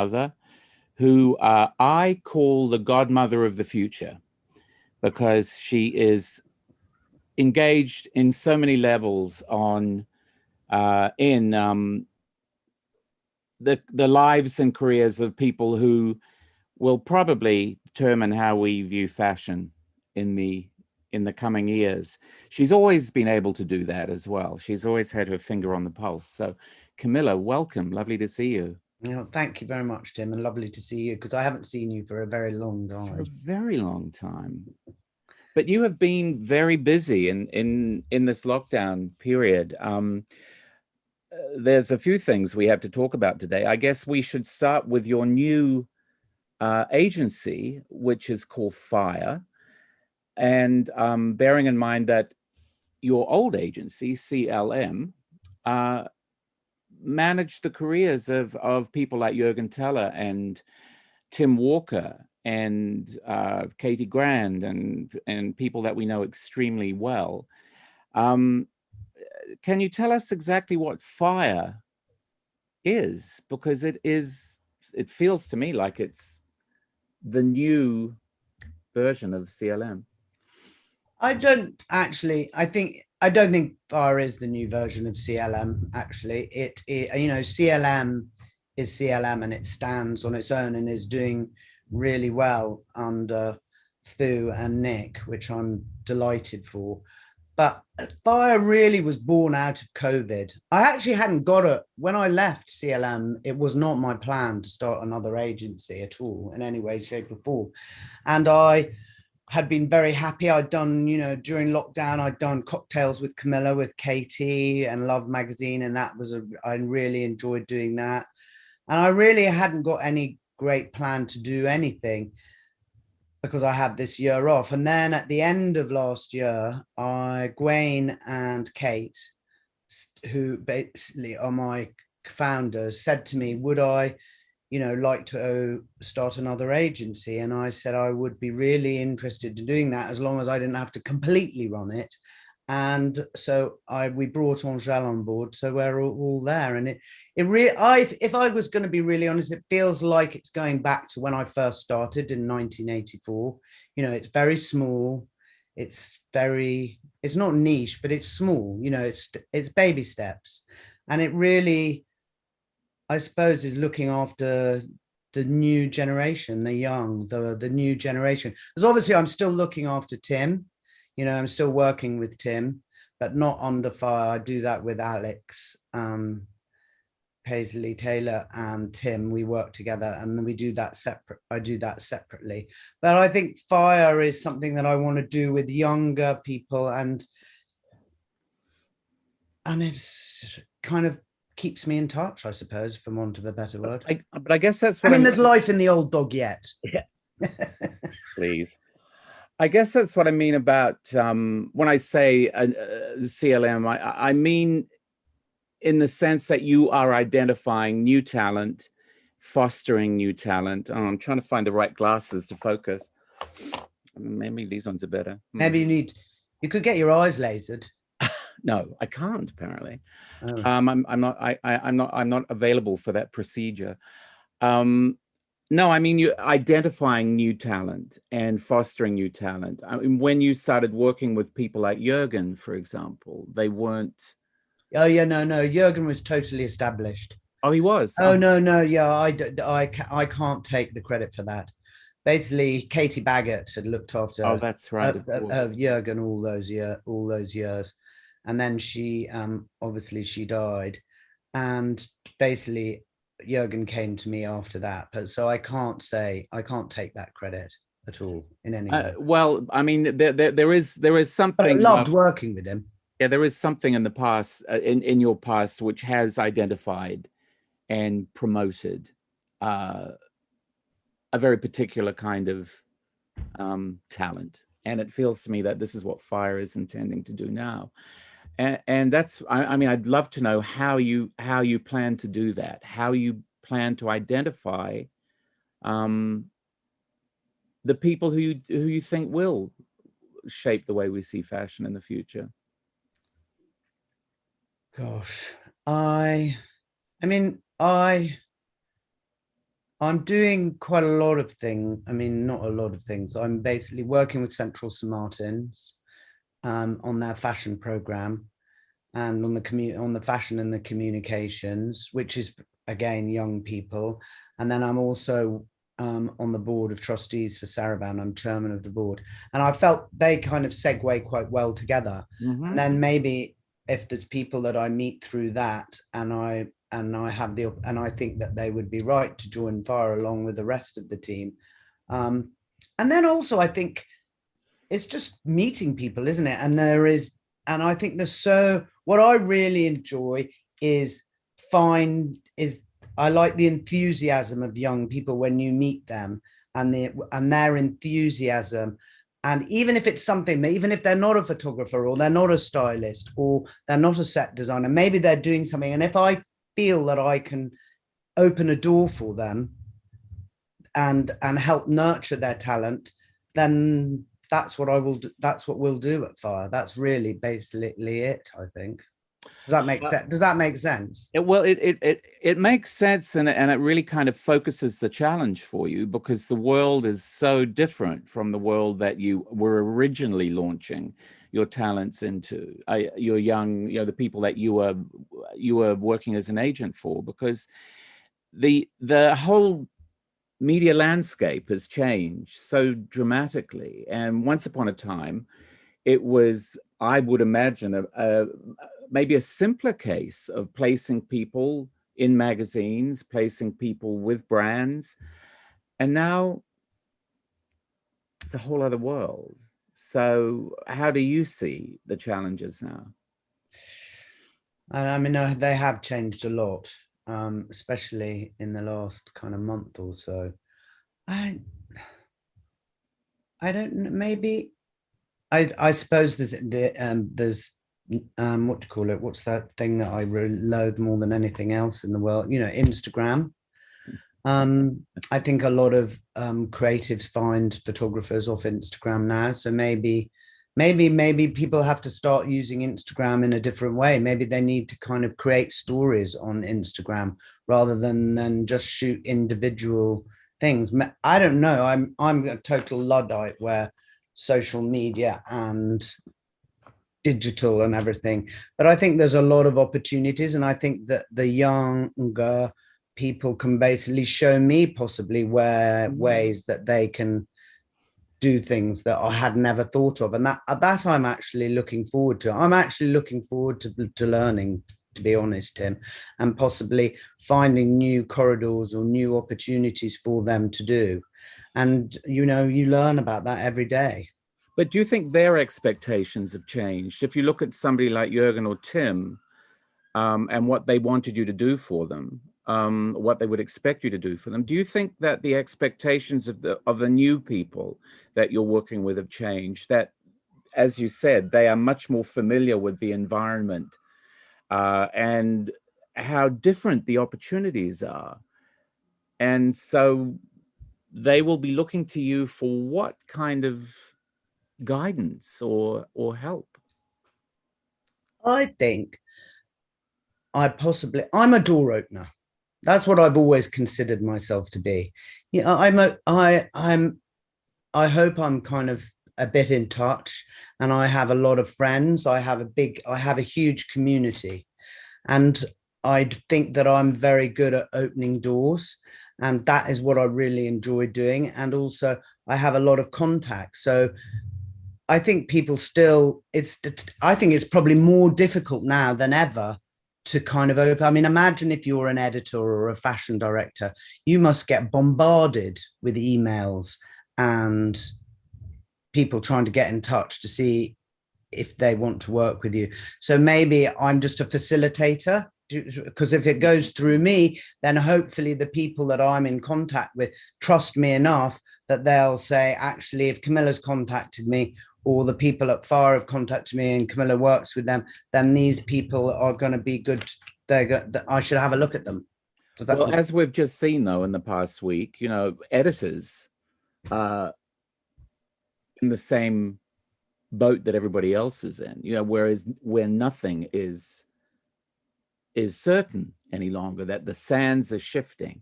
Lowther, who I call the godmother of the future, because she is engaged in so many levels in the lives and careers of people who will probably determine how we view fashion in the coming years. She's always been able to do that as well. She's always had her finger on the pulse. So Camilla, welcome. Lovely to see you. Yeah, thank you very much, Tim, and lovely to see you, because I haven't seen you for a very long time. For a very long time. But you have been very busy in this lockdown period. There's a few things we have to talk about today. I guess we should start with your new agency, which is called Fire. And bearing in mind that your old agency, CLM, managed the careers of people like Juergen and Tim Walker and Katie Grand and people that we know extremely well. Can you tell us exactly what Fire is? Because it feels to me like it's the new version of CLM. I don't think Fire is the new version of CLM. Actually, CLM is CLM, and it stands on its own and is doing really well under Thu and Nick, which I'm delighted for. But Fire really was born out of COVID. I actually hadn't got it when I left CLM. It was not my plan to start another agency at all in any way, shape, or form. And I had been very happy. I'd done, during lockdown, I'd done Cocktails with Camilla, with Katie, and Love magazine, and I really enjoyed doing that. And I really hadn't got any great plan to do anything, because I had this year off. And then at the end of last year, Gwen and Kate, who basically are my founders, said to me, would I, like to start another agency? And I said I would be really interested in doing that, as long as I didn't have to completely run it. And so we brought Angèle on board, so we're all there. And if I was going to be really honest, it feels like it's going back to when I first started in 1984. It's very small. It's not niche, but it's small. It's baby steps, and it really, I suppose, is looking after the new generation, the young, the new generation. Because obviously I'm still looking after Tim. I'm still working with Tim, but not under Fire. I do that with Alex, Paisley Taylor, and Tim. We work together, and then we do that separate. I do that separately. But I think Fire is something that I want to do with younger people, and it's kind of keeps me in touch, I suppose, for want of a better word. But I guess that's what there's life in the old dog yet. Yeah. Please. I guess that's what I mean about when I say CLM, I mean in the sense that you are identifying new talent, fostering new talent. Oh, I'm trying to find the right glasses to focus. Maybe these ones are better. Maybe you could get your eyes lasered. No, I can't, apparently. Oh. I'm not available for that procedure. No, I mean, you're identifying new talent and fostering new talent. I mean, when you started working with people like Juergen, for example, they weren't. Oh, yeah, no. Juergen was totally established. Oh, he was? Oh, no. Yeah, I can't take the credit for that. Basically, Katie Baggett had looked after that's right, Juergen all those years. And then she, obviously, she died. And basically, Juergen came to me after that, but so I can't take that credit at all in any way. Well, I mean, there is something. But I loved working with him. Yeah, there is something in the past, in your past, which has identified and promoted a very particular kind of talent, and it feels to me that this is what Fire is intending to do now. And that's, I mean, I'd love to know how you plan to do that, how you plan to identify the people who you think will shape the way we see fashion in the future. Gosh, I mean, I I'm doing quite a lot of things. I mean, not a lot of things. I'm basically working with Central St Martins on their fashion program and on the fashion and the communications, which is again young people. And then I'm also on the board of trustees for Sarahband. I'm chairman of the board, and I felt they kind of segue quite well together. And then maybe if there's people that I meet through that, and I think that they would be right to join fire along with the rest of the team. And then also I think it's just meeting people, isn't it? And I think what I really enjoy is I like the enthusiasm of young people when you meet them, and their enthusiasm. And even if it's something that, even if they're not a photographer or they're not a stylist or they're not a set designer, maybe they're doing something. And if I feel that I can open a door for them and help nurture their talent, then that's what I will do. That's what we'll do at Fire. That's really basically it, I think. Does that make sense? Does that make sense? It makes sense, and it really kind of focuses the challenge for you, because the world is so different from the world that you were originally launching your talents into. You're young, the people that you were working as an agent for, because the whole media landscape has changed so dramatically. And once upon a time, it was, I would imagine, maybe a simpler case of placing people in magazines, placing people with brands. And now it's a whole other world. So how do you see the challenges now? I mean, they have changed a lot, especially in the last kind of month or so. I don't know, maybe I suppose there's what do you call it? What's that thing that I really loathe more than anything else in the world? Instagram. I think a lot of creatives find photographers off Instagram now. So maybe people have to start using Instagram in a different way. Maybe they need to kind of create stories on Instagram rather than just shoot individual things. I don't know. I'm a total Luddite where social media and digital and everything, but I think there's a lot of opportunities, and I think that the younger people can basically show me possibly ways that they can do things that I had never thought of, and that I'm actually looking forward to. I'm actually looking forward to learning, to be honest, Tim, and possibly finding new corridors or new opportunities for them to do. And you learn about that every day. But do you think their expectations have changed? If you look at somebody like Juergen or Tim, and what they wanted you to do for them, what they would expect you to do for them, do you think that the expectations of the new people that you're working with have changed? That, as you said, they are much more familiar with the environment and how different the opportunities are. And so they will be looking to you for what kind of guidance or help? I think I'm a door opener. That's what I've always considered myself to be. I hope I'm kind of a bit in touch, and I have a lot of friends. I have a huge community, and I think that I'm very good at opening doors, and that is what I really enjoy doing. And also I have a lot of contacts. So I think I think it's probably more difficult now than ever to kind of open. I mean, imagine if you're an editor or a fashion director, you must get bombarded with emails and people trying to get in touch to see if they want to work with you. So maybe I'm just a facilitator, because if it goes through me, then hopefully the people that I'm in contact with trust me enough that they'll say, actually, if Camilla's contacted me, or the people at FAR have contacted me and Camilla works with them, then these people are going to be good. I should have a look at them. Well, as we've just seen, though, in the past week, editors are in the same boat that everybody else is in, whereas where nothing is certain any longer, that the sands are shifting.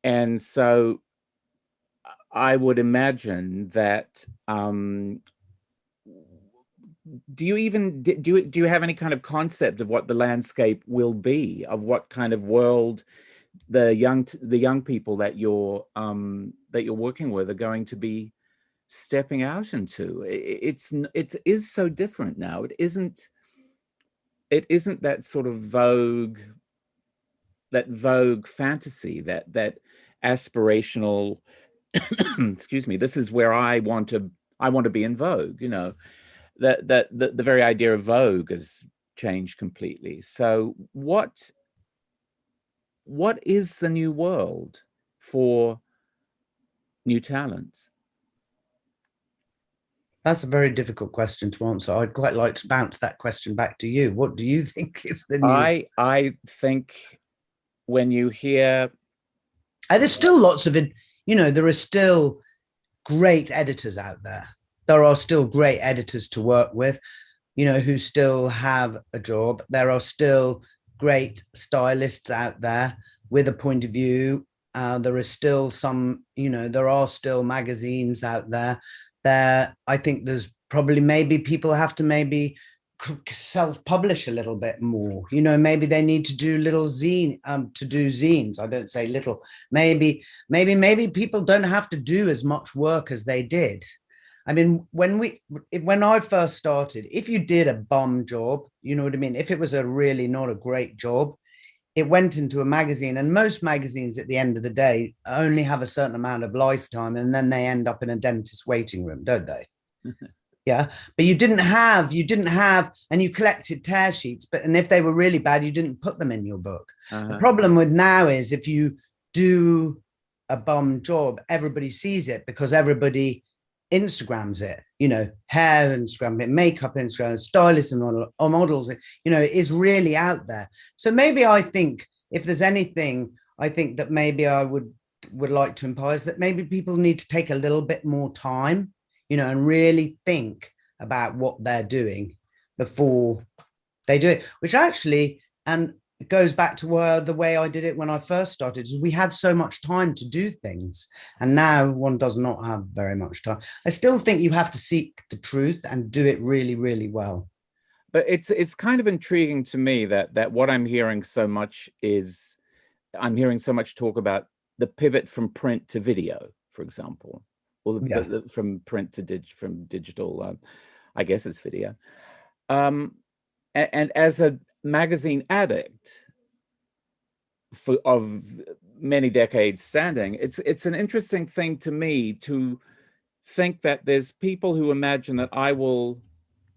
And so I would imagine that, do you have any kind of concept of what the landscape will be, of what kind of world the young people that you're working with are going to be stepping out into? It is so different now. It isn't that sort of vogue fantasy, that aspirational excuse me, this is where I want to be in vogue, you know. That the very idea of vogue has changed completely. So what is the new world for new talents? That's a very difficult question to answer. I'd quite like to bounce that question back to you. What do you think is the new? I think when you hear, there's still lots of it, you know, there are still great editors out there. There are still great editors to work with, you know, who still have a job. There are still great stylists out there with a point of view. There is still some, you know, there are still magazines out there. I think there's probably, maybe people have to maybe self-publish a little bit more, you know. Maybe they need to do little zines. I don't say little. Maybe people don't have to do as much work as they did. I mean, when I first started, if you did a bum job, you know what I mean, if it was a really not a great job, it went into a magazine, and most magazines at the end of the day only have a certain amount of lifetime, and then they end up in a dentist's waiting room, don't they? Yeah, but you didn't have, and you collected tear sheets, and if they were really bad, you didn't put them in your book. The problem with now is if you do a bum job, everybody sees it because everybody Instagrams it, you know, hair Instagram it, makeup Instagram, stylists and models, you know, it is really out there. So maybe I think if there's anything, I think that maybe I would like to impose that maybe people need to take a little bit more time, you know, and really think about what they're doing before they do it, which actually, and it goes back to the way I did it when I first started. We had so much time to do things, and now one does not have very much time. I still think you have to seek the truth and do it really, really well. But it's kind of intriguing to me that what I'm hearing so much is, I'm hearing so much talk about the pivot from print to video, for example, or from print to from digital. I guess it's video. And as a magazine addict of many decades standing, it's an interesting thing to me to think that there's people who imagine that I will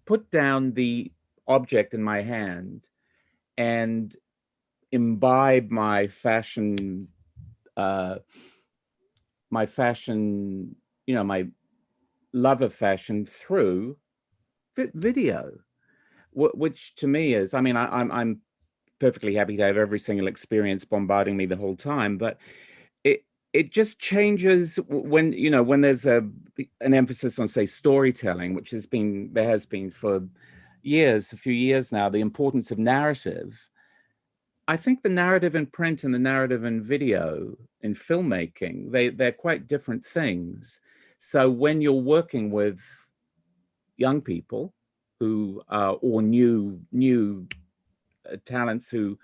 put down the object in my hand and imbibe my fashion, you know, my love of fashion through video, which to me is, I mean, I'm perfectly happy to have every single experience bombarding me the whole time, but it just changes when, you know, when there's an emphasis on, say, storytelling, which there has been for a few years now, the importance of narrative. I think the narrative in print and the narrative in video, in filmmaking, they're quite different things. So when you're working with young people who or new talents who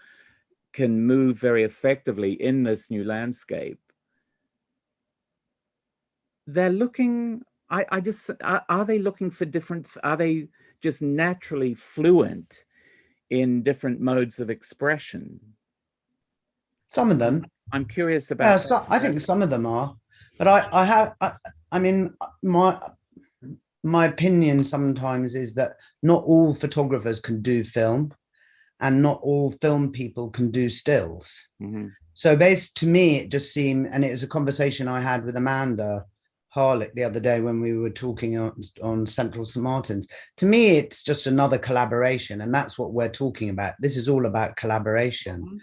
can move very effectively in this new landscape, they're looking, are they looking for different, are they just naturally fluent in different modes of expression? Some of them. I'm curious about that. I think some of them are, but I mean, my opinion sometimes is that not all photographers can do film, and not all film people can do stills. Mm-hmm. So to me, it just seemed, and it was a conversation I had with Amanda Harlick the other day when we were talking on Central St. Martin's. To me, it's just another collaboration, and that's what we're talking about. This is all about collaboration. Mm-hmm.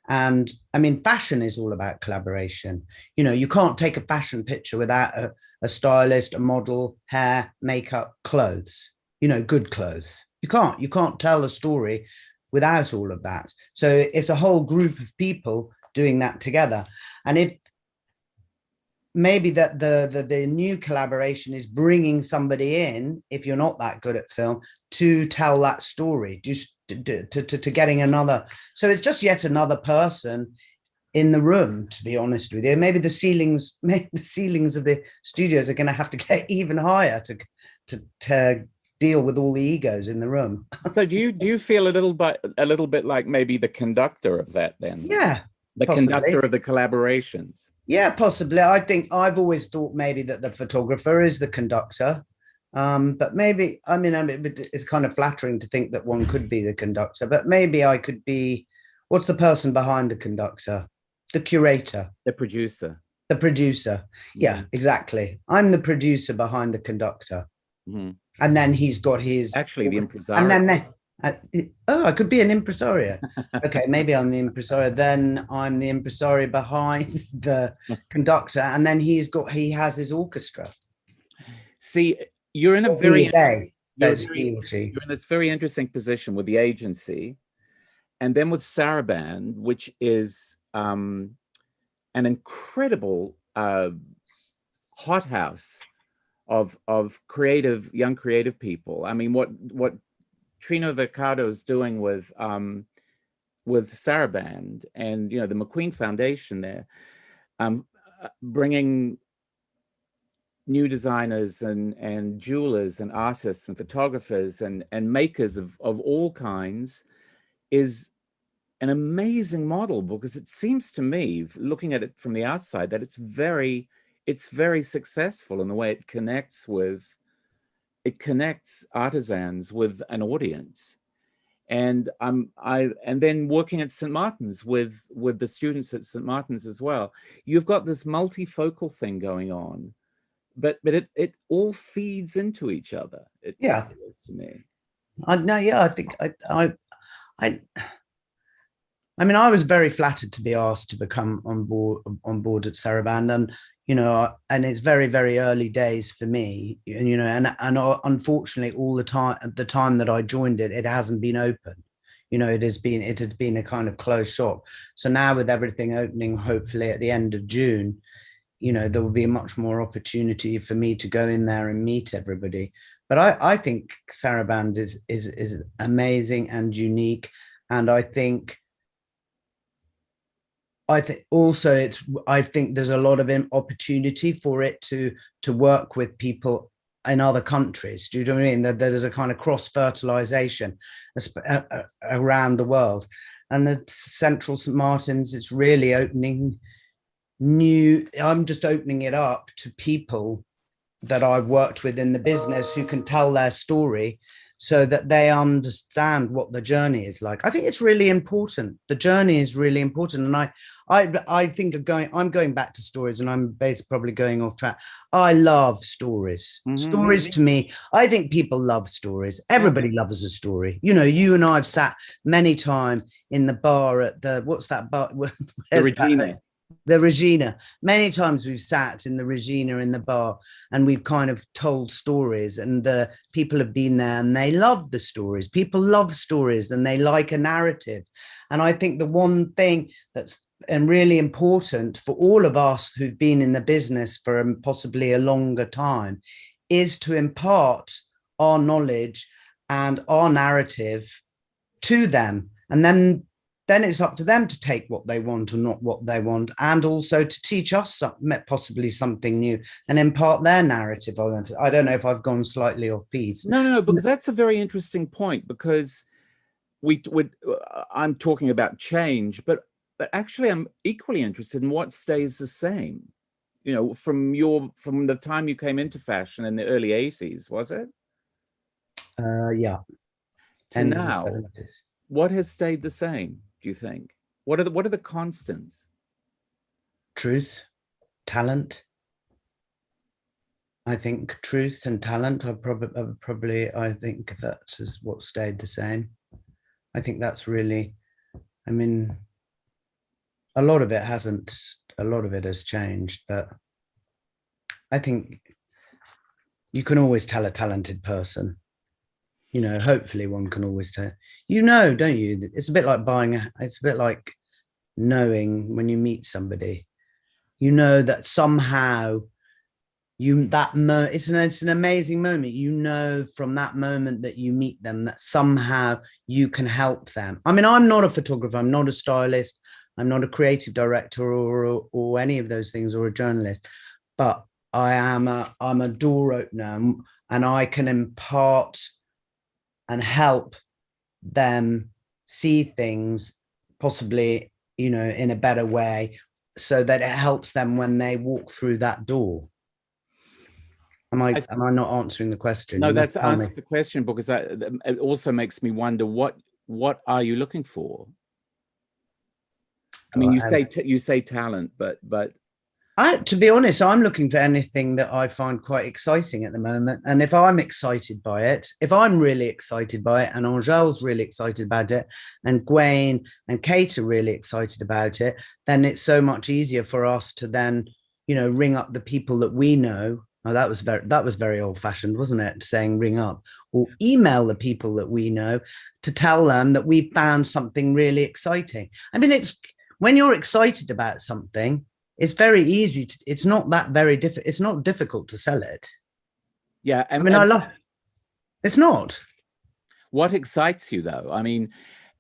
And I mean, fashion is all about collaboration. You know, you can't take a fashion picture without a stylist, a model, hair, makeup, clothes, you know, good clothes. You can't tell a story without all of that. So it's a whole group of people doing that together. And maybe that the new collaboration is bringing somebody in, if you're not that good at film, to tell that story, just to getting another. So it's just yet another person in the room, to be honest with you. Maybe the ceilings of the studios are going to have to get even higher to deal with all the egos in the room. So do you feel a little bit like maybe the conductor of that then? Yeah, the possibly. Conductor of the collaborations. Yeah, possibly. I think I've always thought maybe that the photographer is the conductor. But maybe, I mean, it's kind of flattering to think that one could be the conductor, but maybe I could be, what's the person behind the conductor? The curator. The producer. The producer. Yeah, exactly. I'm the producer behind the conductor. Mm-hmm. And then he's got his... Actually, the impresario. And then, I could be an impresario. Okay, maybe I'm the impresario. Then I'm the impresario behind the conductor. And then he has his orchestra. See, you're in a you're in this very interesting position with the agency, and then with Sarahband, which is an incredible hothouse of young creative people. I mean, what Trino Vercado is doing with Sarahband and the McQueen Foundation there, bringing new designers and jewelers and artists and photographers and makers of all kinds is an amazing model, because it seems to me, looking at it from the outside, that it's very successful in the way it connects artisans with an audience. And then working at St. Martin's with the students at St. Martin's as well, you've got this multifocal thing going on. But it all feeds into each other. It feels to me. I think I mean, I was very flattered to be asked to become on board at Sarahband, and and it's very, very early days for me, and unfortunately, all the time at the time that I joined it, it hasn't been open. It has been a kind of closed shop. So now with everything opening, hopefully at the end of June, there will be much more opportunity for me to go in there and meet everybody. But I think Sarahband is amazing and unique. And I think also I think there's a lot of opportunity for it to work with people in other countries. Do you know what I mean? There's a kind of cross-fertilization around the world. And the Central St. Martin's, it's really opening I'm just opening it up to people that I've worked with in the business who can tell their story so that they understand what the journey is like. I think it's really important. The journey is really important. And I think I'm going back to stories, and I'm probably going off track. I love stories. Mm-hmm. Stories to me, I think people love stories. Everybody loves a story. You and I have sat many times in the bar at what's that bar? The Regina. The Regina. Many times we've sat in the Regina in the bar, and we've kind of told stories, and the people have been there and they love the stories. People love stories and they like a narrative. And I think the one thing that's really important for all of us who've been in the business for possibly a longer time is to impart our knowledge and our narrative to them. And then it's up to them to take what they want or not what they want, and also to teach us possibly something new and impart their narrative on it. I don't know if I've gone slightly off piece. No, because that's a very interesting point, because I'm talking about change, but actually I'm equally interested in what stays the same. From the time you came into fashion in the early 80s, was it? Yeah. To now, what has stayed the same? Do you think? What are the constants? Truth, talent. I think truth and talent are probably I think that is what stayed the same. I think that's really, I mean, a lot of it has changed, but I think you can always tell a talented person. Hopefully one can always tell, don't you? It's a bit like it's a bit like knowing when you meet somebody. You know that somehow it's an amazing moment. You know from that moment that you meet them that somehow you can help them. I mean, I'm not a photographer, I'm not a stylist, I'm not a creative director or any of those things, or a journalist, but I'm a door opener, and I can impart and help them see things possibly, you know, in a better way, so that it helps them when they walk through that door. Am I not answering the question? No, You must that's tell me. answers the question, because it also makes me wonder what are you looking for? I mean, you say talent, but To be honest, I'm looking for anything that I find quite exciting at the moment. And if I'm excited by it, if I'm really excited by it, and Angel's really excited about it, and Gwen and Kate are really excited about it, then it's so much easier for us to then, you know, ring up the people that we know. Oh, that was very old fashioned, wasn't it? Saying ring up, or email the people that we know to tell them that we found something really exciting. I mean, it's when you're excited about something, it's very easy to, it's not that very difficult, it's not difficult to sell it. yeah. I mean, I love, it's not. What excites you, though? I mean,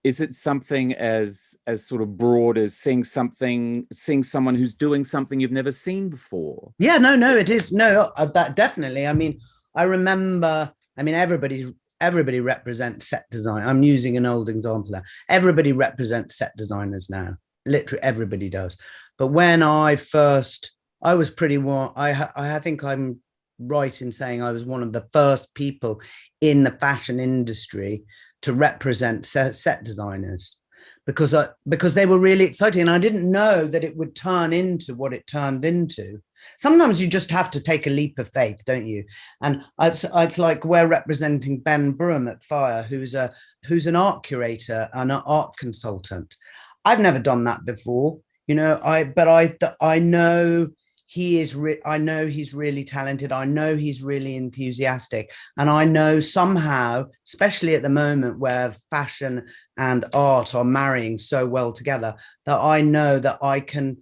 is it something as sort of broad as seeing someone who's doing something you've never seen before? Yeah, no, it is. No, that definitely. I mean, I remember, I mean, everybody represents set design. I'm using an old example there. Everybody represents set designers now. Literally everybody does. But when I was pretty one, I think I'm right in saying I was one of the first people in the fashion industry to represent set designers, because they were really exciting, and I didn't know that it would turn into what it turned into. Sometimes you just have to take a leap of faith, don't you? And it's like we're representing Ben Broom at Fire, who's an art curator and an art consultant. I've never done that before, you know. I know I know he's really talented. I know he's really enthusiastic, and I know somehow, especially at the moment where fashion and art are marrying so well together, that I know that I can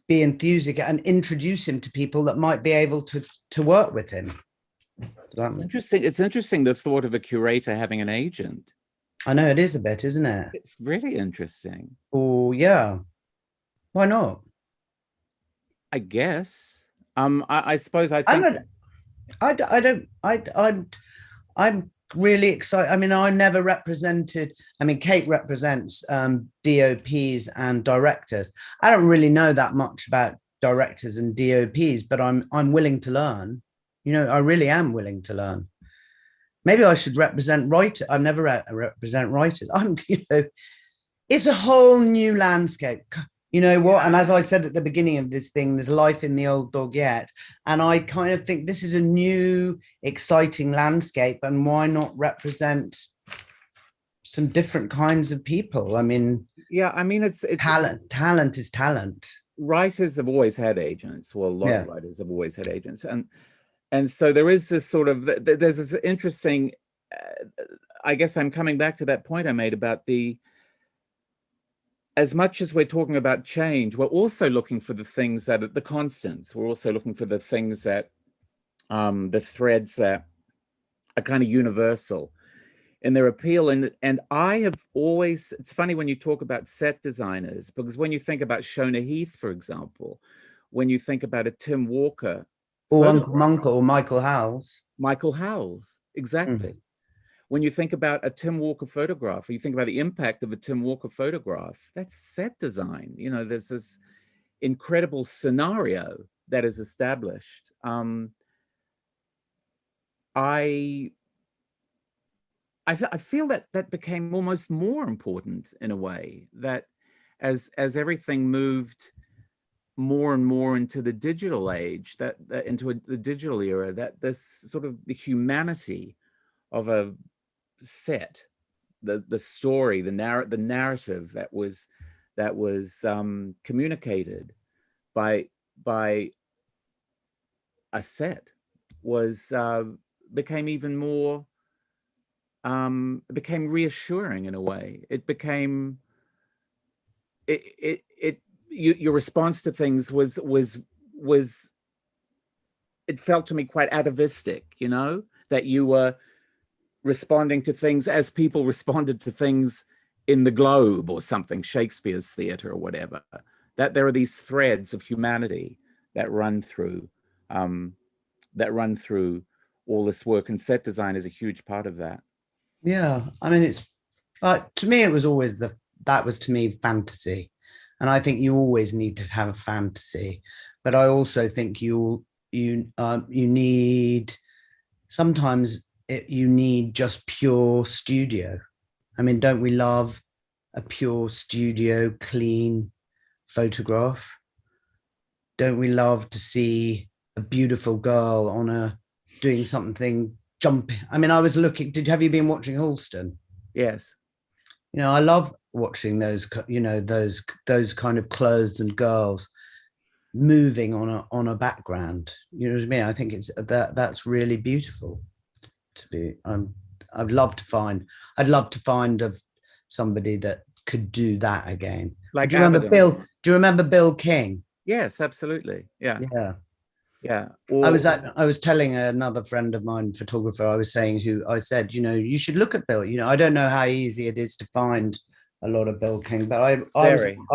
be enthusiastic and introduce him to people that might be able to work with him. It's interesting. It's interesting, the thought of a curator having an agent. I know it is a bit, isn't it? It's really interesting. Oh yeah, why not? I guess. I suppose I think. I'm really excited. I mean, I never represented. I mean, Kate represents DOPs and directors. I don't really know that much about directors and DOPs, but I'm willing to learn. You know, I really am willing to learn. Maybe I should represent writers. I've never represent writers. It's a whole new landscape. You know what? Yeah. And as I said at the beginning of this thing, there's life in the old dog yet. And I kind of think this is a new, exciting landscape. And why not represent some different kinds of people? I mean, yeah, I mean, it's talent. Talent is talent. Writers have always had agents. Well, a lot of writers have always had agents. And so there is this sort of, there's this interesting, I guess I'm coming back to that point I made about as much as we're talking about change, we're also looking for the things that are the constants. We're also looking for the things that, the threads that are kind of universal in their appeal. And I have always, it's funny when you talk about set designers, because when you think about Shona Heath, for example, when you think about a Tim Walker, or Uncle Munkle, or Michael Howells, exactly. When you think about a Tim Walker photograph, or you think about the impact of a Tim Walker photograph, that's set design. You know, there's this incredible scenario that is established. I feel that became almost more important in a way, that as everything moved more and more into the digital age, that into the digital era, that this sort of the humanity of a set, the story, the narrative that was communicated by a set was became even more, became reassuring in a way. It became your response to things was it felt to me quite atavistic, you know, that you were responding to things as people responded to things in the Globe or something, Shakespeare's theater or whatever, that there are these threads of humanity that run through all this work, and set design is a huge part of that. Yeah, I mean, it's to me, it was always that was to me fantasy, and I think you always need to have a fantasy, but I also think you need sometimes you need just pure studio. I mean, don't we love a pure studio, clean photograph? Don't we love to see a beautiful girl doing something jumping? I mean, I was looking. Have you been watching Halston? Yes. You know, I love watching those. You know, those kind of clothes and girls moving on a background. You know what I mean? I think that's really beautiful. To be, I'd love to find of somebody that could do that again. Like, do you remember Avedon. Do you remember Bill King? Yes, absolutely. Yeah. Yeah. Yeah. I was telling another friend of mine, photographer, I said, you know, you should look at Bill. You know, I don't know how easy it is to find a lot of Bill King, but I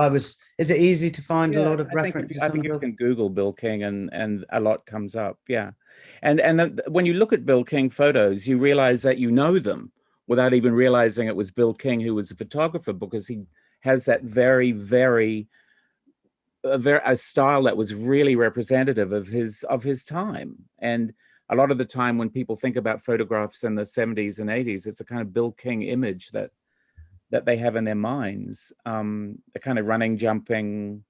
was, is it easy to find a lot of references? I think you can Google Bill King and a lot comes up. Yeah. And when you look at Bill King photos, you realize that you know them without even realizing it was Bill King who was a photographer, because he has that very, very, a style that was really representative of his time. And a lot of the time when people think about photographs in the 70s and 80s, it's a kind of Bill King image that they have in their minds, the kind of running, jumping,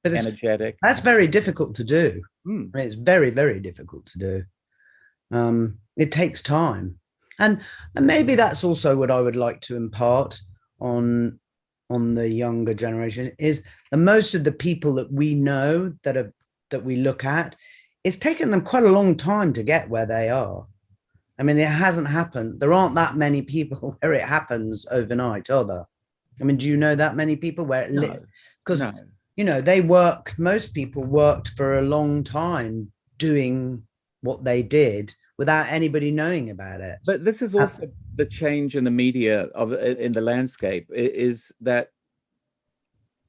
but energetic. That's very difficult to do. It's very, very difficult to do. It takes time, and maybe that's also what I would like to impart on the younger generation, is that most of the people that we know that we look at, it's taken them quite a long time to get where they are. I mean, it hasn't happened. There aren't that many people where it happens overnight, are there? I mean, do you know that many people where it because you know, most people worked for a long time doing what they did without anybody knowing about it. But this is also the change in the media in the landscape, is that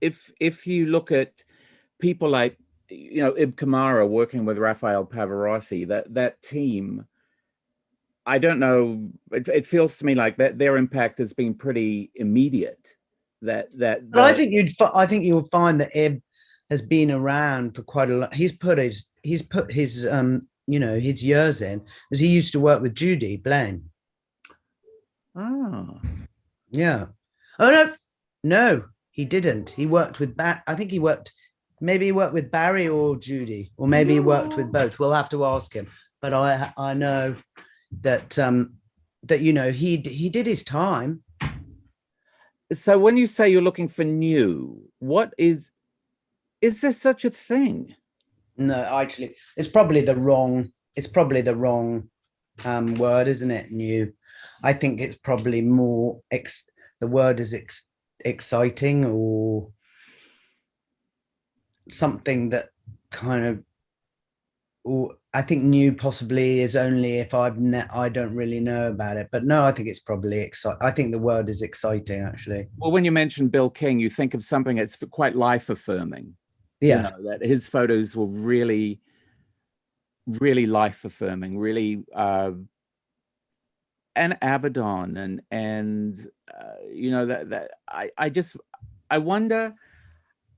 if you look at people like, you know, Ib Kamara working with Raphael Pavarotti, that team, I don't know, it feels to me like that their impact has been pretty immediate. I think you'll find that Ib has been around for quite a lot. He's put his you know, his years in, as he used to work with Judy Blaine. Oh. Yeah. Oh no, he didn't. He worked with maybe he worked with Barry or Judy, or maybe he worked with both. We'll have to ask him. But I know that you know, he did his time. So when you say you're looking for new, what is there such a thing? No, actually, it's probably the wrong word, isn't it? New. I think it's probably more the word is exciting, or something that kind of, or I think new possibly is only if I don't really know about it. But no, I think it's probably exciting. I think the word is exciting, actually. Well, when you mention Bill King, you think of something that's quite life affirming. Yeah. You know, that his photos were really, really life affirming, really, and Avedon and you know, that I wonder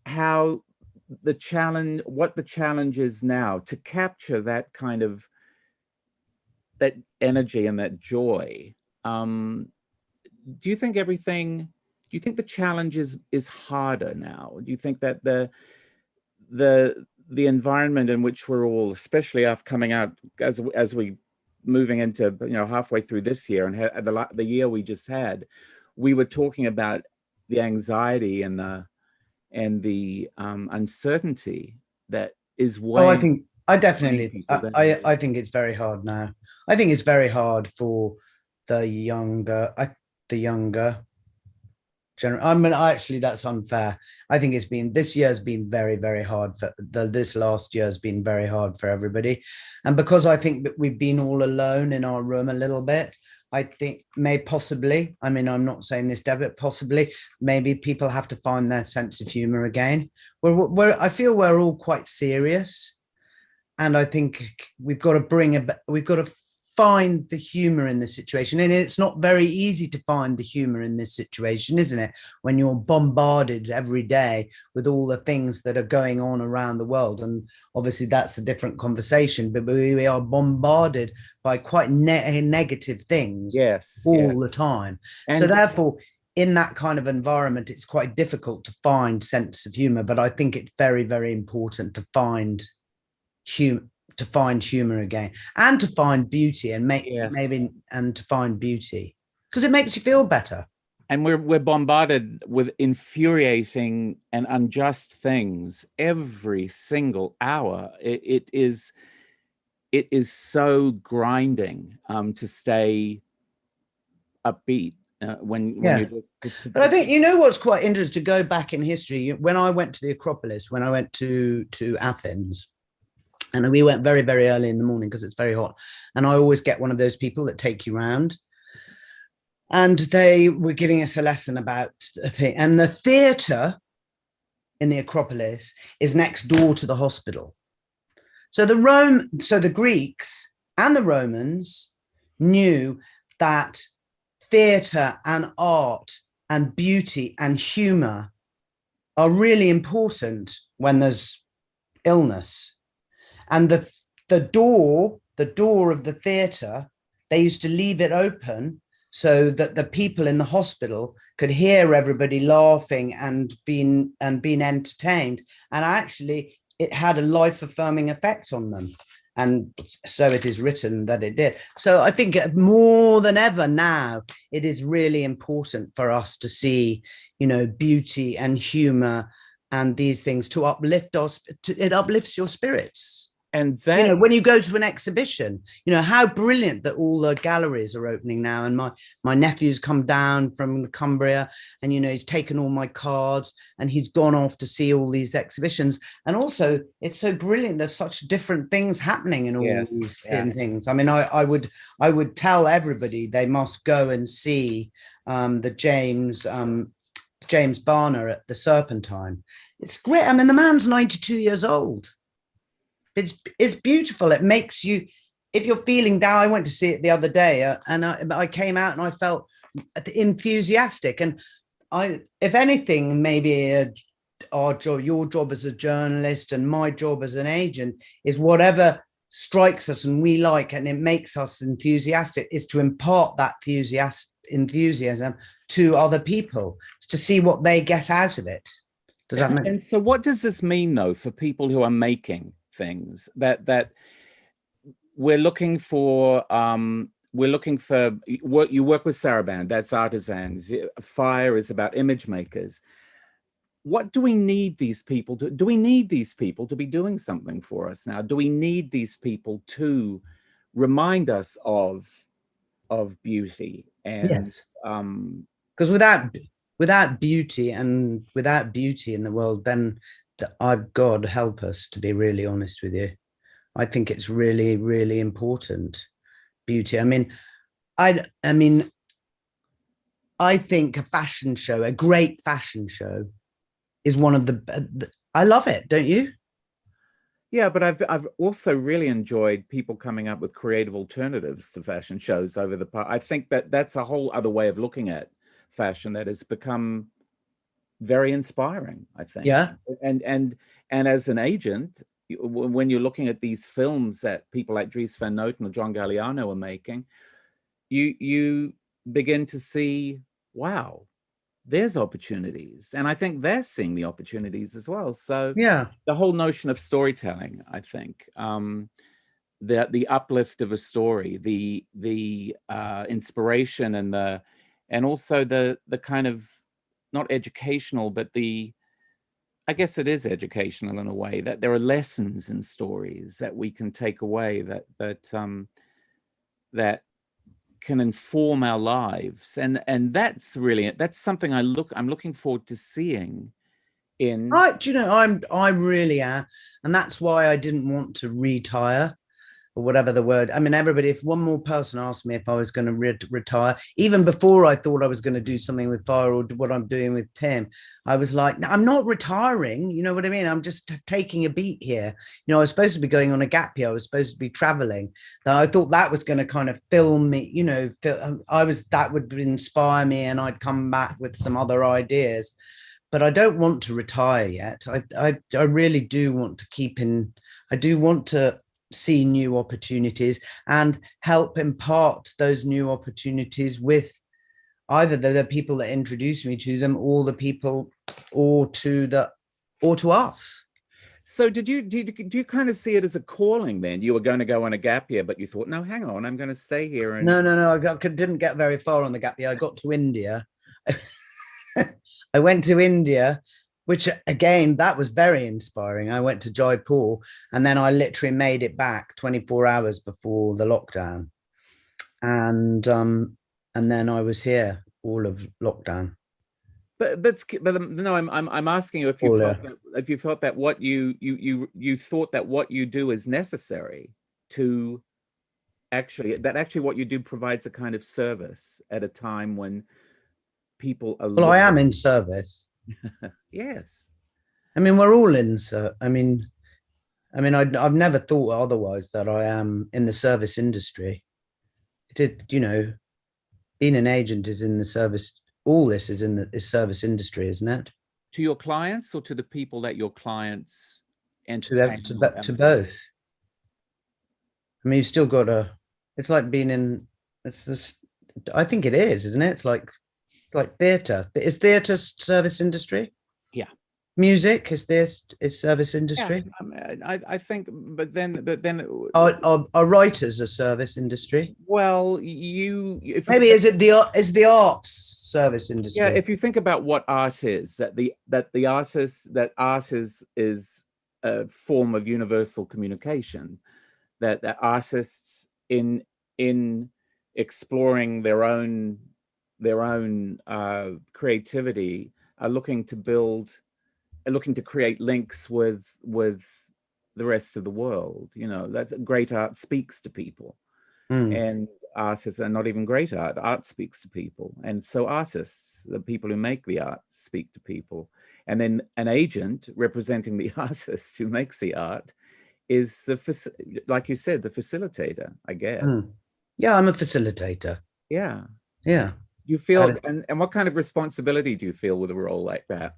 how what the challenge is now to capture that kind of, that energy and that joy. Do you think the challenge is harder now? Do you think that the environment in which we're all, especially after coming out, as we moving into, you know, halfway through this year and the year we just had, we were talking about the anxiety and the uncertainty that is weighing. I think it's very hard now. I think it's very hard for the younger I mean, actually, that's unfair. I think this year's been very, very hard for this last year's been very hard for everybody. And because I think that we've been all alone in our room a little bit, I think possibly, I mean, I'm not saying this, Deb, possibly, maybe people have to find their sense of humor again. I feel we're all quite serious. And I think we've got to find the humor in this situation. And it's not very easy to find the humor in this situation, isn't it? When you're bombarded every day with all the things that are going on around the world. And obviously that's a different conversation, but we are bombarded by quite negative things all the time. And so therefore, in that kind of environment, it's quite difficult to find sense of humor, but I think it's very, very important to find humor again, and to find beauty, and to find beauty, because it makes you feel better. And we're bombarded with infuriating and unjust things every single hour. It is so grinding to stay upbeat when you're just. But I think, you know, what's quite interesting, to go back in history, when I went to the Acropolis, when I went to Athens, and we went very, very early in the morning because it's very hot. And I always get one of those people that take you around. And they were giving us a lesson about a thing. And the theatre in the Acropolis is next door to the hospital. So the Greeks and the Romans knew that theatre and art and beauty and humour are really important when there's illness. And the door of the theatre, they used to leave it open so that the people in the hospital could hear everybody laughing and being entertained. And actually, it had a life-affirming effect on them. And so it is written that it did. So I think more than ever now, it is really important for us to see, you know, beauty and humor and these things to uplift us. It uplifts your spirits. And that, you know, when you go to an exhibition, you know, how brilliant that all the galleries are opening now. And my nephew's come down from Cumbria, and, you know, he's taken all my cards and he's gone off to see all these exhibitions. And also, it's so brilliant. There's such different things happening in all these things. I mean, I would tell everybody they must go and see the James Barner at the Serpentine. It's great. I mean, the man's 92 years old. It's beautiful. It makes you, if you're feeling down, I went to see it the other day, and I came out and I felt enthusiastic. And if anything, maybe our job, your job as a journalist and my job as an agent, is whatever strikes us and we like, and it makes us enthusiastic, is to impart that enthusiasm to other people, to see what they get out of it. Does that make? And so what does this mean, though, for people who are making things, that we're looking for work? You work with Sarahband, that's artisans. Fire is about image makers. What do we need these people to do? We need these people to be doing something for us now? Do we need these people to remind us of beauty? And yes, because without beauty in the world, then God help us, to be really honest with you. I think it's really, really important. Beauty. I mean, I think a great fashion show is one of the I love it, don't you? Yeah, but I've also really enjoyed people coming up with creative alternatives to fashion shows over the past. I think that's a whole other way of looking at fashion that has become very inspiring, I think. Yeah. And as an agent, when you're looking at these films that people like Dries Van Noten or John Galliano are making, you begin to see, wow, there's opportunities. And I think they're seeing the opportunities as well. So yeah, the whole notion of storytelling, I think, the uplift of a story, the inspiration and also the kind of, not educational, but I guess it is educational in a way, that there are lessons in stories that we can take away that can inform our lives, and that's something I'm looking forward to seeing in. I really am, and that's why I didn't want to retire, or whatever the word. I mean, everybody, if one more person asked me if I was going to retire, even before I thought I was going to do something with fire or what I'm doing with Tim, I was like, no, I'm not retiring. You know what I mean? I'm just taking a beat here. I was supposed to be going on a gap year. I was supposed to be traveling. I thought that was going to kind of fill me, that would inspire me, and I'd come back with some other ideas. But I don't want to retire yet. I really do want to I do want to see new opportunities and help impart those new opportunities with either the people that introduce me to them, or the people, or to us. So do you kind of see it as a calling then? You were going to go on a gap year, but you thought, no, hang on, I'm going to stay here. And... No, I didn't get very far on the gap year. I got to India. I went to India, which again, that was very inspiring. I went to Jaipur, and then I literally made it back 24 hours before the lockdown. And then I was here all of lockdown. But no, I'm asking you if you felt that what you thought that what you do is necessary to actually what you do provides a kind of service at a time when people are. Well, I am in service. Yes. I mean, we're all in. I mean, I've never thought otherwise, that I am in the service industry. Being an agent is in the service. All this is in the service industry, isn't it? To your clients, or to the people that your clients entertain? To both. I mean, you've still got it's like being in. It's this. I think it is, isn't it? It's like theatre. Is theatre service industry? Yeah. Music is service industry. Yeah, I think, but then are writers a service industry? Well, is the arts service industry? Yeah, if you think about what art is, that art is a form of universal communication, that artists in exploring their own creativity are looking to create links with the rest of the world. That's great. Art speaks to people, and artists are not even great art. Art speaks to people, and so artists, the people who make the art, speak to people. And then an agent representing the artist who makes the art is like you said, the facilitator, I guess. Yeah, I'm a facilitator. Yeah. You feel, and what kind of responsibility do you feel with a role like that?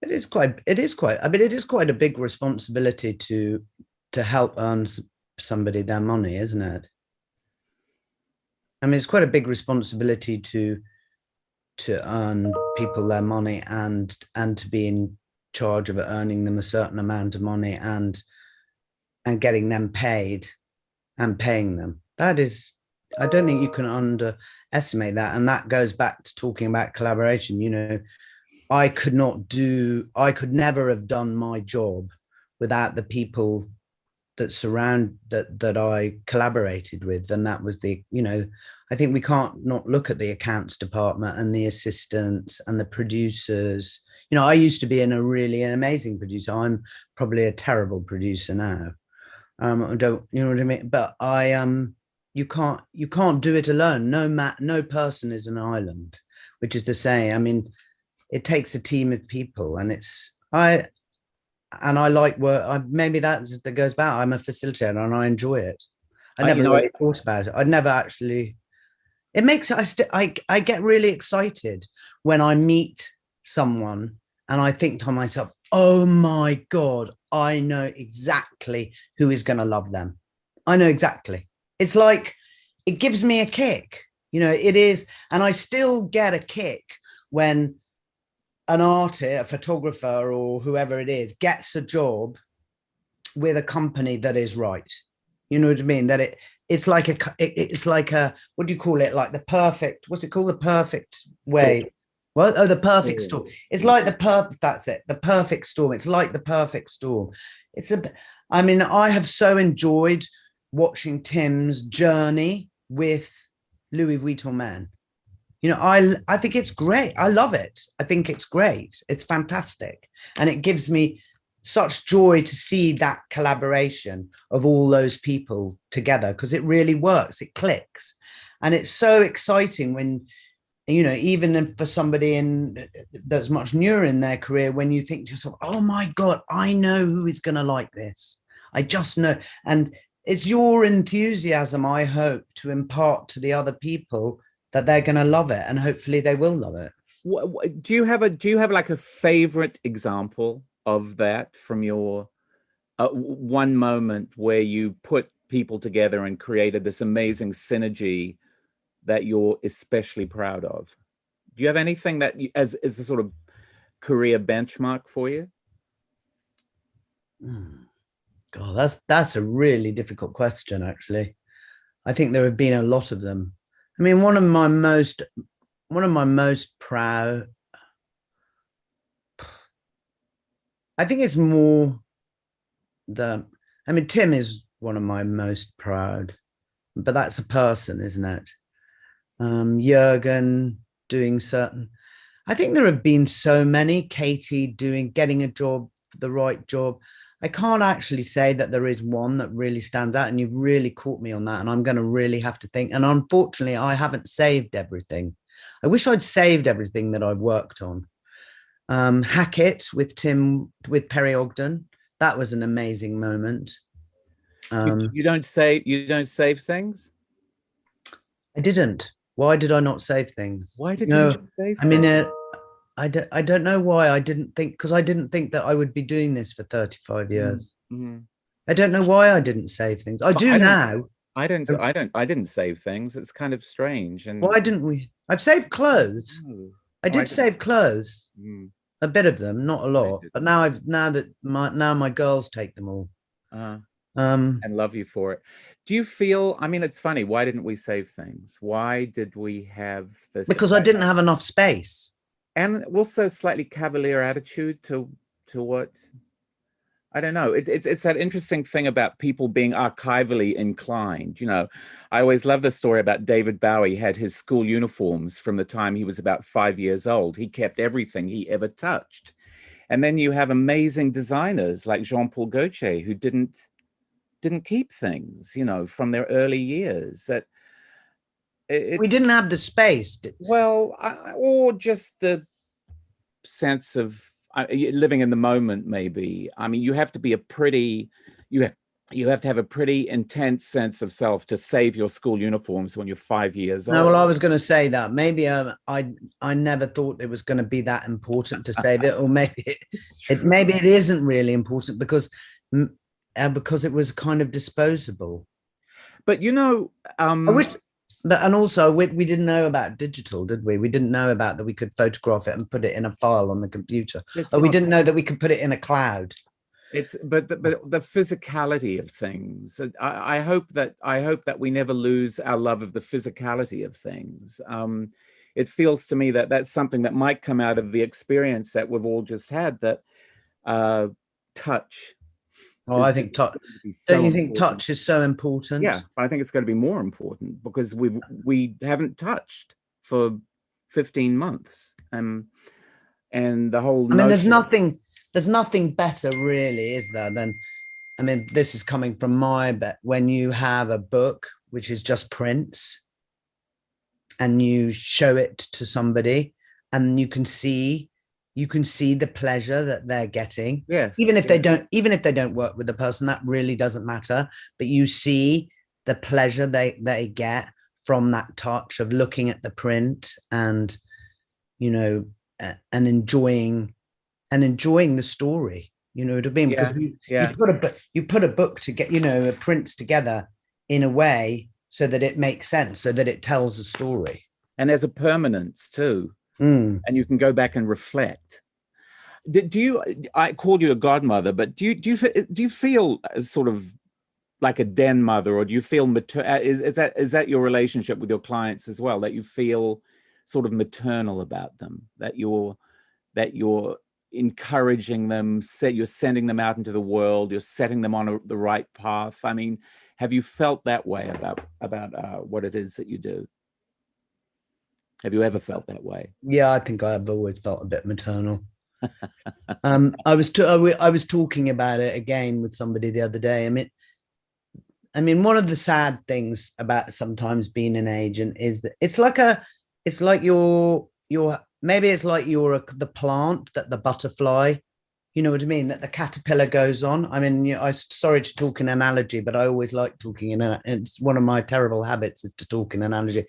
It is quite a big responsibility to help earn somebody their money, isn't it? I mean, it's quite a big responsibility to earn people their money, and to be in charge of earning them a certain amount of money, and getting them paid and paying them. That is, I don't think you can underestimate that. And that goes back to talking about collaboration. I could never have done my job without the people that I collaborated with. And that was I think we can't not look at the accounts department and the assistants and the producers. I used to be an amazing producer. I'm probably a terrible producer now. I don't, you know what I mean? But you can't do it alone. No person is an island, which is to say, I mean, it takes a team of people, and I like work. Maybe that goes back. I'm a facilitator, and I enjoy it. I never really thought about it. I'd never actually. It makes I get really excited when I meet someone, and I think to myself, oh my God, I know exactly who is going to love them. I know exactly. It's like, it gives me a kick, it is. And I still get a kick when an artist, a photographer, or whoever it is, gets a job with a company that is right. You know what I mean? That it's like a, what do you call it? Like the perfect, what's it called? The perfect way. Well, the perfect storm. It's like that's it. The perfect storm. It's like the perfect storm. I mean, I have so enjoyed watching Tim's journey with Louis Vuitton Man. You know, I think it's great. I love it. I think it's great. It's fantastic. And it gives me such joy to see that collaboration of all those people together, because it really works. It clicks. And it's so exciting when, you know, even for somebody that's much newer in their career, when you think to yourself, oh my God, I know who is going to like this. I just know. And it's your enthusiasm, I hope, to impart to the other people that they're going to love it, and hopefully they will love it. Do you have like a favorite example of that from your one moment where you put people together and created this amazing synergy that you're especially proud of? Do you have anything that as a sort of career benchmark for you? God, that's a really difficult question, actually. I think there have been a lot of them. I mean, one of my most proud, I think it's more I mean, Tim is one of my most proud, but that's a person, isn't it? Juergen doing certain, I think there have been so many, Katie getting a job, the right job. I can't actually say that there is one that really stands out, and you've really caught me on that, and I'm going to really have to think. And unfortunately, I haven't saved everything. I wish I'd saved everything that I've worked on. Hackett with Perry Ogden. That was an amazing moment. You don't save things? I didn't. Why did I not save things? Why did you not save things? I mean, I don't know why I didn't think, because I didn't think that I would be doing this for 35 years. Mm-hmm. I don't know why I didn't save things. I do now. I didn't save things. It's kind of strange. And why didn't we? I've saved clothes. I did save clothes. A bit of them, not a lot. But now my girls take them all. And love you for it. Do you feel, I mean, it's funny, why didn't we save things? Why did we have this? Because I didn't have enough space. And also slightly cavalier attitude to what, I don't know. It's that interesting thing about people being archivally inclined. You know, I always love the story about David Bowie had his school uniforms from the time he was about 5 years old. He kept everything he ever touched. And then you have amazing designers like Jean-Paul Gaultier who didn't keep things, you know, from their early years. That we didn't have the space. Well, or just the sense of living in the moment, maybe. I mean, you have to be you have to have a pretty intense sense of self to save your school uniforms when you're 5 years old. No, well, I was going to say that maybe I never thought it was going to be that important to save it, or maybe maybe it isn't really important because it was kind of disposable. But you know, and also we didn't know about digital, did we? We didn't know about that we could photograph it and put it in a file on the computer. We didn't know that we could put it in a cloud. But the physicality of things. I hope that we never lose our love of the physicality of things. It feels to me that that's something that might come out of the experience that we've all just had. That touch. Oh, I think touch. Don't you think touch is so important? Yeah, I think it's going to be more important because we haven't touched for 15 months, and the whole. I mean, there's nothing better, really, is there? Than, I mean, this is coming from my bet. When you have a book which is just prints, and you show it to somebody, and you can see the pleasure that they're getting. Yes. Even if they don't work with the person, that really doesn't matter. But you see the pleasure they get from that touch of looking at the print and, you know, and enjoying the story. You know what I mean? Because you put a book to get, you know, prints together in a way so that it makes sense, so that it tells a story. And there's a permanence too. And you can go back and reflect. I called you a godmother, but do you feel sort of like a den mother, or do you feel is that your relationship with your clients as well, that you feel sort of maternal about them, that you're encouraging them, you're sending them out into the world, you're setting them on the right path. I mean, have you felt that way about what it is that you do? Have you ever felt that way? Yeah, I think I've always felt a bit maternal. I was talking about it again with somebody the other day. I mean, one of the sad things about sometimes being an agent is that it's like you're maybe it's like you're the plant that the butterfly, you know what I mean, that the caterpillar goes on. I mean, I'm sorry to talk in analogy, but I always like talking in it's one of my terrible habits is to talk in analogy.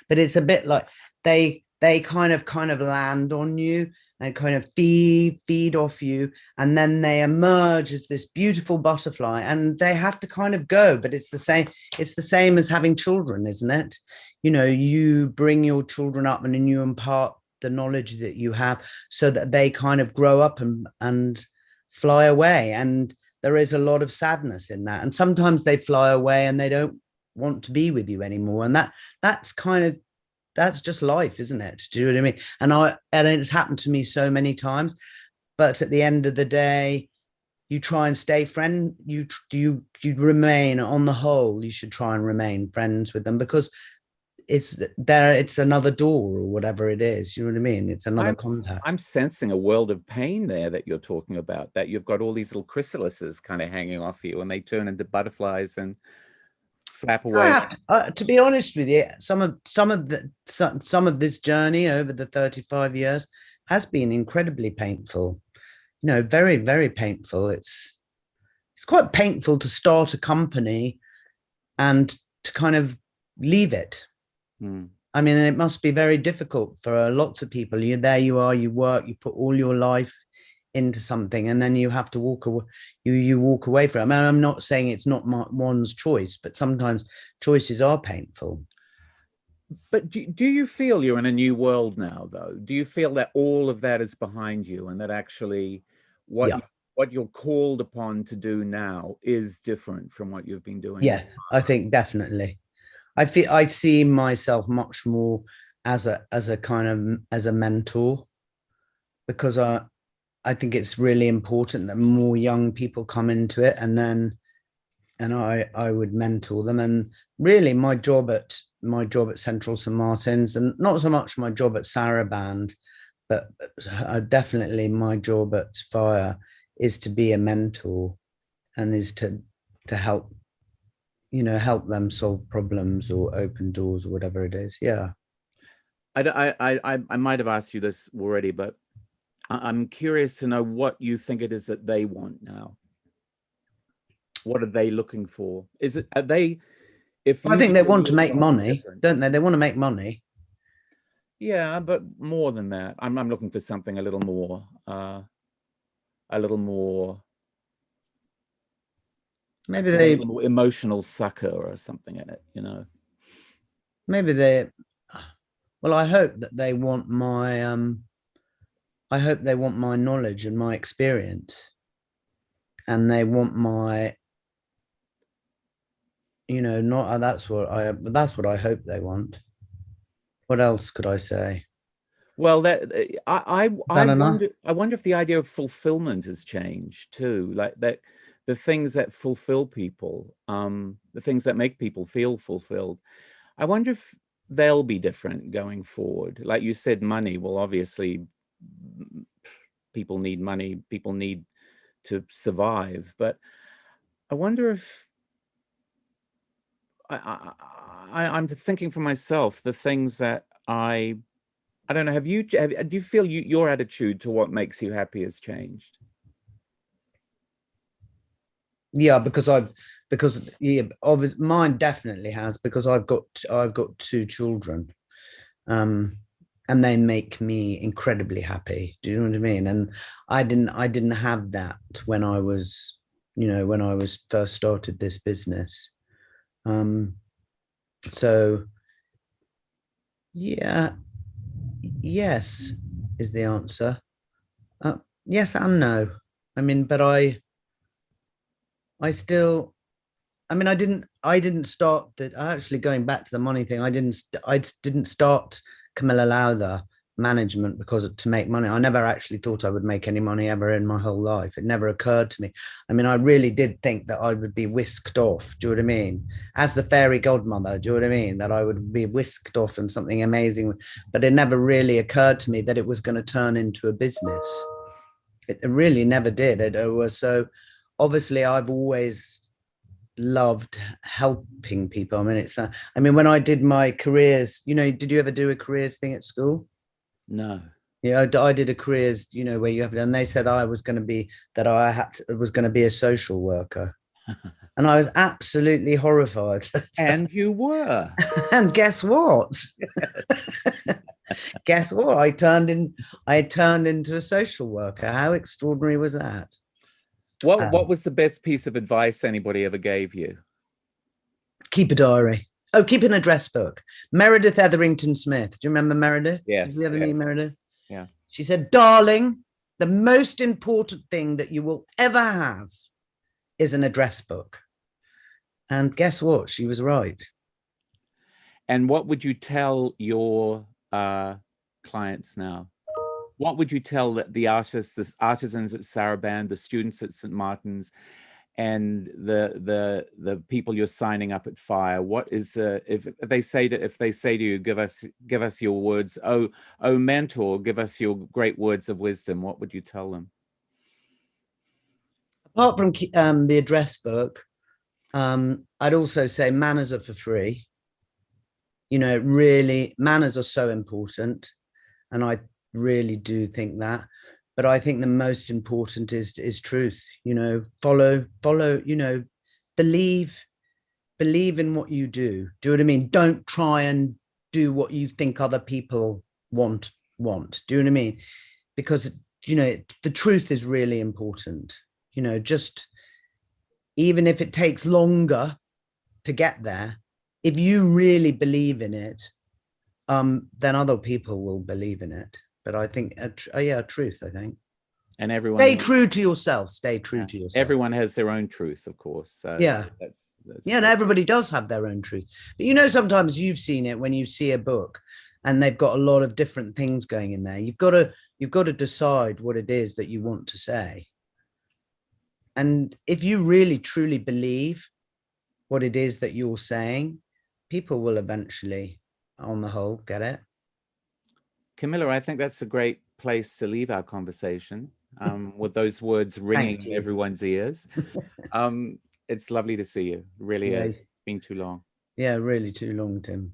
But it's a bit like they kind of land on you and kind of feed off you, and then they emerge as this beautiful butterfly, and they have to kind of go. But it's the same as having children, isn't it? You know, you bring your children up and then you impart the knowledge that you have so that they kind of grow up and fly away. And there is a lot of sadness in that, and sometimes they fly away and they don't want to be with you anymore, and that's just life, isn't it? Do you know what I mean? And it's happened to me so many times. But at the end of the day, you try and stay friend. You remain, on the whole, you should try and remain friends with them, because it's another door or whatever it is. You know what I mean? It's another contact. I'm sensing a world of pain there that you're talking about, that you've got all these little chrysalises kind of hanging off you, and they turn into butterflies and flap away. To be honest with you, some of this journey over the 35 years has been incredibly painful. You know, very, very painful. It's quite painful to start a company and to kind of leave it. I mean, it must be very difficult for lots of people. You are, you work, you put all your life into something, and then you have to walk away. You walk away from it. I mean, I'm not saying it's not one's choice, but sometimes choices are painful. But do you feel you're in a new world now, though? Do you feel that all of that is behind you, and that actually what you're called upon to do now is different from what you've been doing? Yeah, I think definitely. I see myself much more as a kind of as a mentor, because I think it's really important that more young people come into it, and I would mentor them. And really my job at Central St. Martin's, and not so much my job at Sarahband, but definitely my job at Fire, is to be a mentor, and is to help, you know, help them solve problems or open doors or whatever it is. Yeah. I might have asked you this already, but I'm curious to know what you think it is that they want now. What are they looking for? I think they want to make money, don't they? They want to make money. Yeah, but more than that, I'm looking for something a little more maybe a little more emotional sucker or something in it, you know. Maybe well, I hope that they want my knowledge and my experience, and they want my, you know, not that's what I hope they want. What else could I say? Well, I wonder if the idea of fulfillment has changed too. Like that, the things that fulfill people, the things that make people feel fulfilled. I wonder if they'll be different going forward. Like you said, money. Well, obviously, people need money. People need to survive. But I wonder if I'm thinking for myself, the things that I don't know. Do you feel your attitude to what makes you happy has changed? Yeah, because mine definitely has, because I've got 2 children, and they make me incredibly happy. Do you know what I mean? And I didn't have that when I was, you know, when I was first started this business. So yeah, yes is the answer. Yes and no. I mean, but I still, I mean, I didn't start that. Actually, going back to the money thing, I didn't start Camilla Lowther management because to make money. I never actually thought I would make any money ever in my whole life. It never occurred to me. I mean, I really did think that I would be whisked off. Do you know what I mean? As the fairy godmother, do you know what I mean? That I would be whisked off and something amazing. But it never really occurred to me that it was going to turn into a business. It really never did. It was so obviously I've always loved helping people. I mean, it's I mean, when I did my careers, you know, did you ever do a careers thing at school? No. Yeah, I did a careers, you know, where you have, and they said I was going to be that I had to, was going to be a social worker, and I was absolutely horrified. And you were. And guess what? Guess what? I turned into a social worker. How extraordinary was that? What was the best piece of advice anybody ever gave you? Keep a diary. Oh, keep an address book. Meredith Etherington Smith. Do you remember Meredith? Yes. Did you ever meet Meredith? Yeah. She said, darling, the most important thing that you will ever have is an address book. And guess what? She was right. And what would you tell your clients now? What would you tell the artists, the artisans at Sarahband, the students at St. Martin's, and the people you're signing up at Fire? What is if they say to you, give us your words, oh mentor, give us your great words of wisdom, what would you tell them? Apart from the address book, I'd also say manners are for free. You know, really, manners are so important, and I really do think that. But I think the most important is truth. You know, follow. You know, believe in what you do. Do you know what I mean? Don't try and do what you think other people want. Do you know what I mean? Because, you know, the truth is really important. You know, just even if it takes longer to get there, if you really believe in it, then other people will believe in it. But I think, truth, I think. And everyone stay true to yourself. Stay true to yourself. Everyone has their own truth, of course. So yeah, that's and everybody does have their own truth. But you know, sometimes you've seen it when you see a book, and they've got a lot of different things going in there. You've got to decide what it is that you want to say. And if you really truly believe what it is that you're saying, people will eventually, on the whole, get it. Camilla, I think that's a great place to leave our conversation, with those words ringing in everyone's ears. It's lovely to see you. It really is. It's been too long. Yeah, really too long, Tim.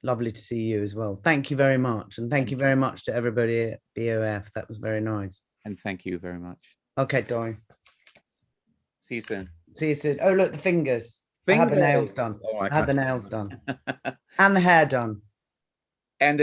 Lovely to see you as well. Thank you very much. And thank you very much to everybody at BOF. That was very nice. And thank you very much. Okay, darling. See you soon. See you soon. Oh, look, the fingers. I had the nails done. I had the nails done. And the hair done.